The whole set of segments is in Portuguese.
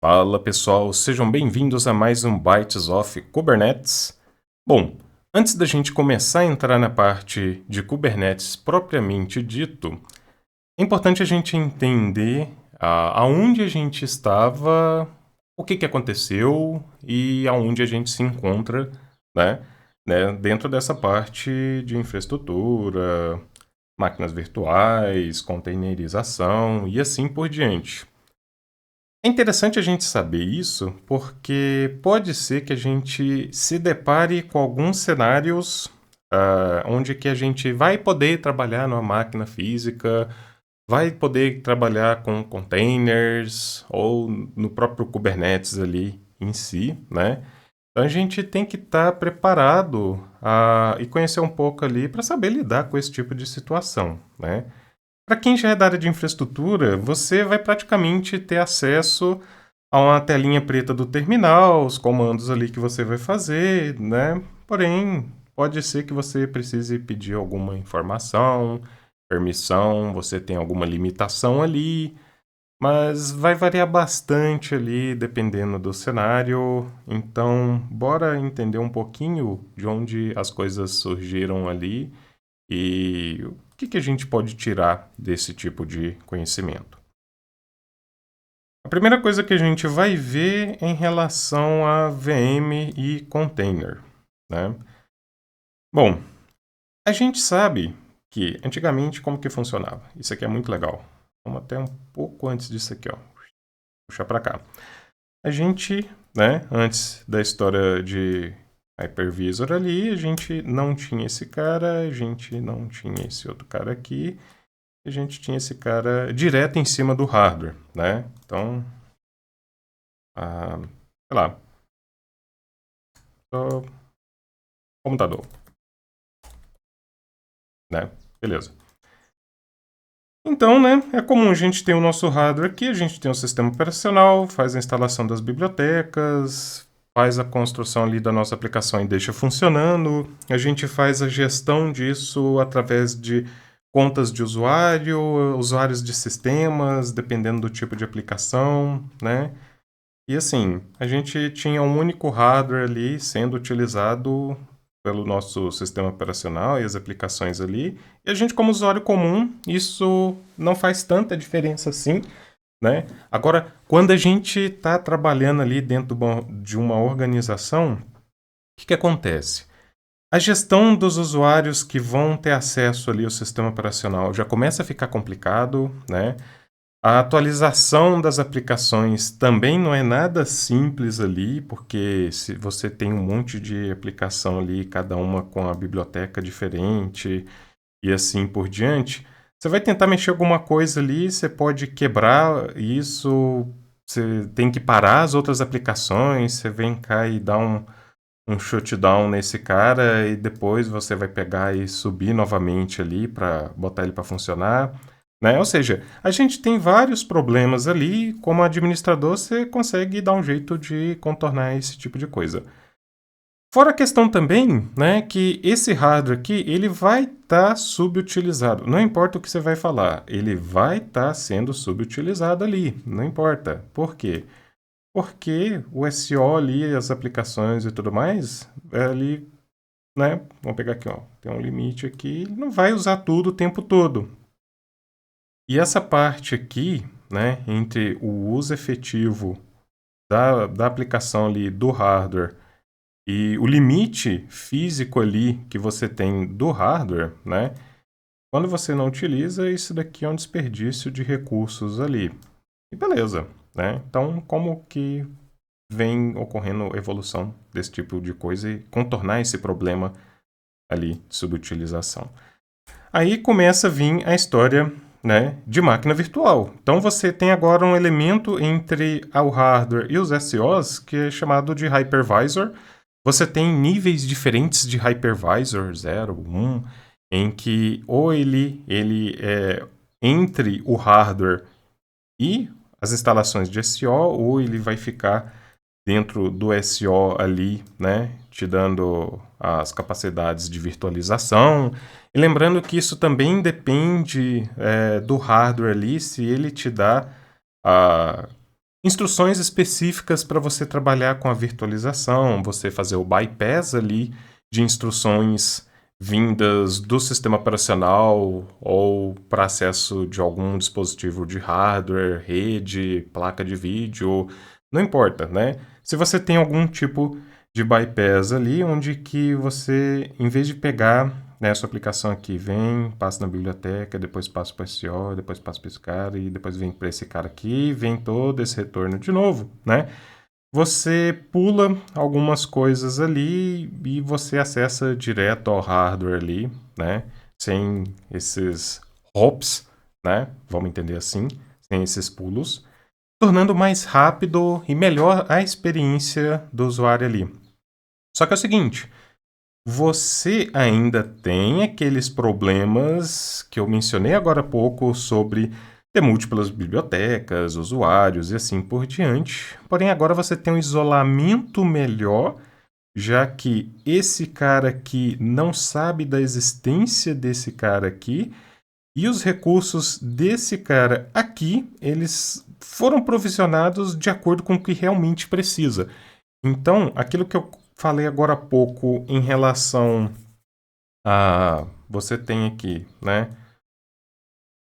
Fala pessoal, sejam bem-vindos a mais um Bytes of Kubernetes. Bom, antes da gente começar a entrar na parte de Kubernetes propriamente dito, é importante a gente entender aonde a gente estava, o que aconteceu e aonde a gente se encontra, dentro dessa parte de infraestrutura, máquinas virtuais, containerização e assim por diante. É interessante a gente saber isso, porque pode ser que a gente se depare com alguns cenários onde que a gente vai poder trabalhar numa máquina física, vai poder trabalhar com containers ou no próprio Kubernetes ali em si, né? Então a gente tem que estar preparado e conhecer um pouco ali para saber lidar com esse tipo de situação, né? Para quem já é da área de infraestrutura, você vai praticamente ter acesso a uma telinha preta do terminal, os comandos ali que você vai fazer, né? Porém, pode ser que você precise pedir alguma informação, permissão, você tem alguma limitação ali, mas vai variar bastante ali dependendo do cenário. Então, bora entender um pouquinho de onde as coisas surgiram ali e o que a gente pode tirar desse tipo de conhecimento. A primeira coisa que a gente vai ver é em relação a VM e container, né? Bom, a gente sabe que antigamente como que funcionava. Isso aqui é muito legal. Vamos até um pouco antes disso aqui, ó. Puxar para cá. A gente, né, antes da história de hypervisor ali, a gente não tinha esse cara, a gente não tinha esse outro cara aqui, a gente tinha esse cara direto em cima do hardware, né? Então, sei lá, só computador, né? Beleza. Então, né, é comum a gente ter o nosso hardware aqui, a gente tem o sistema operacional, faz a instalação das bibliotecas, faz a construção ali da nossa aplicação e deixa funcionando. A gente faz a gestão disso através de contas de usuário, usuários de sistemas, dependendo do tipo de aplicação, né? E assim, a gente tinha um único hardware ali sendo utilizado pelo nosso sistema operacional e as aplicações ali. E a gente, como usuário comum, isso não faz tanta diferença assim, né? Agora, quando a gente está trabalhando ali dentro de uma organização, o que acontece? A gestão dos usuários que vão ter acesso ali ao sistema operacional já começa a ficar complicado, né? A atualização das aplicações também não é nada simples ali, porque se você tem um monte de aplicação ali, cada uma com a biblioteca diferente e assim por diante, você vai tentar mexer alguma coisa ali, você pode quebrar isso, você tem que parar as outras aplicações, você vem cá e dá um shutdown nesse cara e depois você vai pegar e subir novamente ali para botar ele para funcionar. Né? Ou seja, a gente tem vários problemas ali, como administrador você consegue dar um jeito de contornar esse tipo de coisa. Fora a questão também, né, que esse hardware aqui, ele vai estar subutilizado. Não importa o que você vai falar, ele vai estar sendo subutilizado ali, não importa. Por quê? Porque o SEO ali, as aplicações e tudo mais, ali, né, vamos pegar aqui, ó, tem um limite aqui, ele não vai usar tudo o tempo todo. E essa parte aqui, né, entre o uso efetivo da aplicação ali do hardware e o limite físico ali que você tem do hardware, né, quando você não utiliza, isso daqui é um desperdício de recursos ali. E beleza, né? Então, como que vem ocorrendo evolução desse tipo de coisa e contornar esse problema ali de subutilização? Aí começa a vir a história, né, de máquina virtual. Então você tem agora um elemento entre o hardware e os SOs que é chamado de hypervisor. Você tem níveis diferentes de hypervisor, 0, 1, em que ou ele é entre o hardware e as instalações de SO, ou ele vai ficar dentro do SO ali, né, te dando as capacidades de virtualização. E lembrando que isso também depende do hardware ali, se ele te dá instruções específicas para você trabalhar com a virtualização, você fazer o bypass ali de instruções vindas do sistema operacional ou para acesso de algum dispositivo de hardware, rede, placa de vídeo, não importa, né? Se você tem algum tipo de bypass ali, onde que você, em vez de pegar, né, a sua aplicação aqui, vem, passa na biblioteca, depois passa para esse SEO, depois passa para esse cara, e depois vem para esse cara aqui, vem todo esse retorno de novo, né? Você pula algumas coisas ali e você acessa direto ao hardware ali, né? Sem esses hops, né? Vamos entender assim, sem esses pulos, tornando mais rápido e melhor a experiência do usuário ali. Só que é o seguinte, você ainda tem aqueles problemas que eu mencionei agora há pouco sobre ter múltiplas bibliotecas, usuários e assim por diante. Porém, agora você tem um isolamento melhor, já que esse cara aqui não sabe da existência desse cara aqui e os recursos desse cara aqui, eles foram provisionados de acordo com o que realmente precisa. Então, aquilo que eu falei agora há pouco em relação a você tem aqui, né,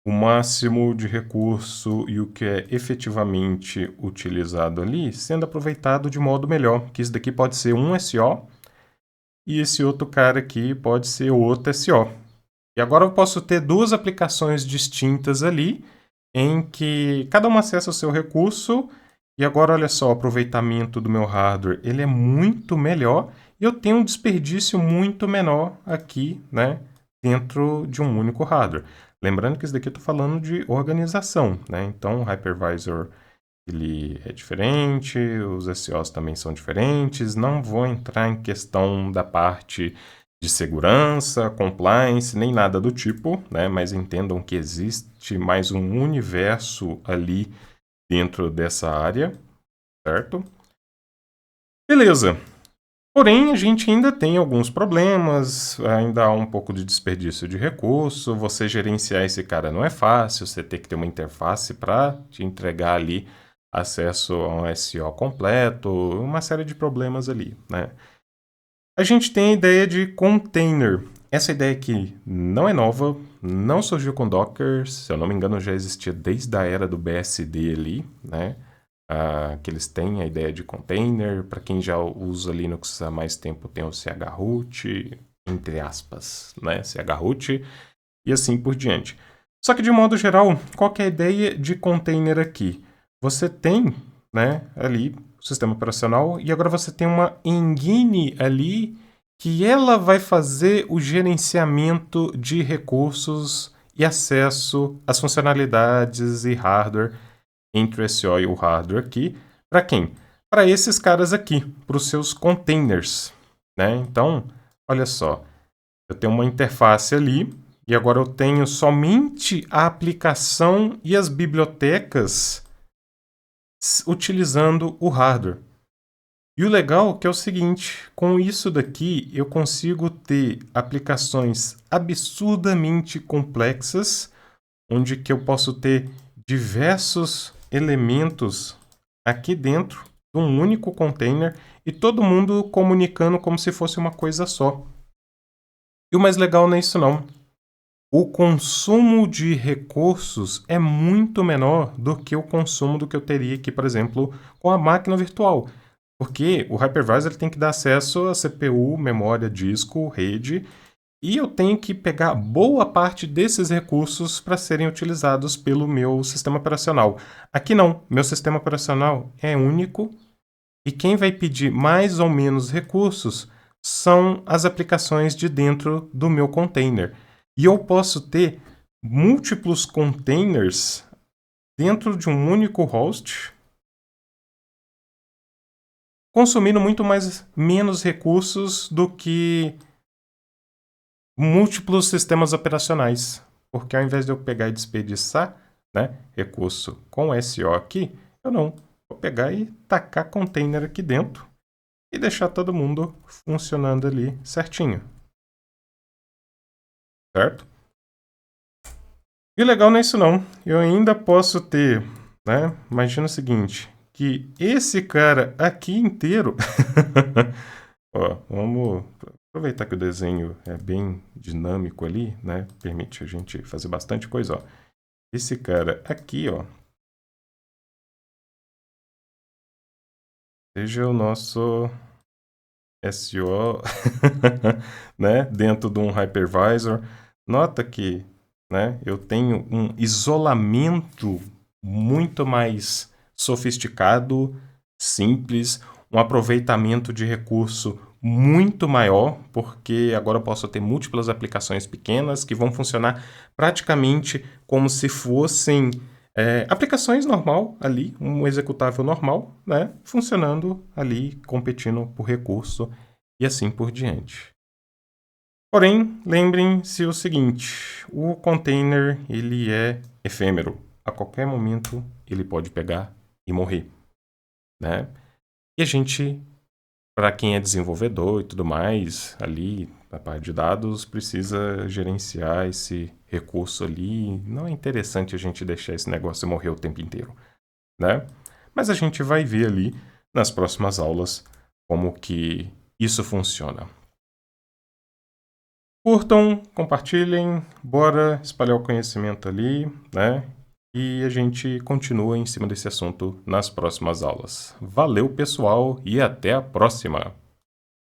o máximo de recurso e o que é efetivamente utilizado ali sendo aproveitado de modo melhor, que isso daqui pode ser um SO e esse outro cara aqui pode ser outro SO. E agora eu posso ter duas aplicações distintas ali, em que cada uma acessa o seu recurso, e agora olha só, o aproveitamento do meu hardware, ele é muito melhor, e eu tenho um desperdício muito menor aqui, né, dentro de um único hardware. Lembrando que isso daqui eu estou falando de organização, né, então o hypervisor ele é diferente, os SEOs também são diferentes, não vou entrar em questão da parte de segurança, compliance, nem nada do tipo, né? Mas entendam que existe mais um universo ali dentro dessa área, certo? Beleza. Porém, a gente ainda tem alguns problemas, ainda há um pouco de desperdício de recurso, você gerenciar esse cara não é fácil, você tem que ter uma interface para te entregar ali acesso a um SEO completo, uma série de problemas ali, né? A gente tem a ideia de container. Essa ideia aqui não é nova, não surgiu com Docker, se eu não me engano já existia desde a era do BSD ali, né? Que eles têm a ideia de container. Para quem já usa Linux há mais tempo tem o chroot, entre aspas, né? chroot e assim por diante. Só que de modo geral, qual que é a ideia de container aqui? Você tem, né, ali o sistema operacional e agora você tem uma engine ali que ela vai fazer o gerenciamento de recursos e acesso às funcionalidades e hardware entre o SO e o hardware aqui. Para quem? Para esses caras aqui, para os seus containers, né? Então, olha só, eu tenho uma interface ali e agora eu tenho somente a aplicação e as bibliotecas utilizando o hardware. E o legal é que é o seguinte, com isso daqui eu consigo ter aplicações absurdamente complexas, onde que eu posso ter diversos elementos aqui dentro de um único container e todo mundo comunicando como se fosse uma coisa só. E o mais legal não é isso não. O consumo de recursos é muito menor do que o consumo do que eu teria aqui, por exemplo, com a máquina virtual. Porque o hypervisor ele tem que dar acesso a CPU, memória, disco, rede, e eu tenho que pegar boa parte desses recursos para serem utilizados pelo meu sistema operacional. Aqui não, meu sistema operacional é único e quem vai pedir mais ou menos recursos são as aplicações de dentro do meu container. E eu posso ter múltiplos containers dentro de um único host, consumindo muito menos recursos do que múltiplos sistemas operacionais. Porque ao invés de eu pegar e desperdiçar, né, recurso com SO aqui, eu não. Vou pegar e tacar container aqui dentro e deixar todo mundo funcionando ali certinho. Certo? E o legal não é isso não. Eu ainda posso ter, né? Imagina o seguinte, que esse cara aqui inteiro... Ó, vamos aproveitar que o desenho é bem dinâmico ali, né? Permite a gente fazer bastante coisa, ó. Esse cara aqui, ó, seja o nosso SEO, né? Dentro de um hypervisor. Nota que, né, eu tenho um isolamento muito mais sofisticado, simples, um aproveitamento de recurso muito maior, porque agora eu posso ter múltiplas aplicações pequenas que vão funcionar praticamente como se fossem aplicações normal ali, um executável normal, né, funcionando ali, competindo por recurso e assim por diante. Porém, lembrem-se o seguinte, o container ele é efêmero. A qualquer momento ele pode pegar e morrer, né? E a gente, para quem é desenvolvedor e tudo mais, ali na parte de dados, precisa gerenciar esse recurso ali. Não é interessante a gente deixar esse negócio morrer o tempo inteiro, né? Mas a gente vai ver ali nas próximas aulas como que isso funciona. Curtam, compartilhem, bora espalhar o conhecimento ali, né? E a gente continua em cima desse assunto nas próximas aulas. Valeu, pessoal, e até a próxima!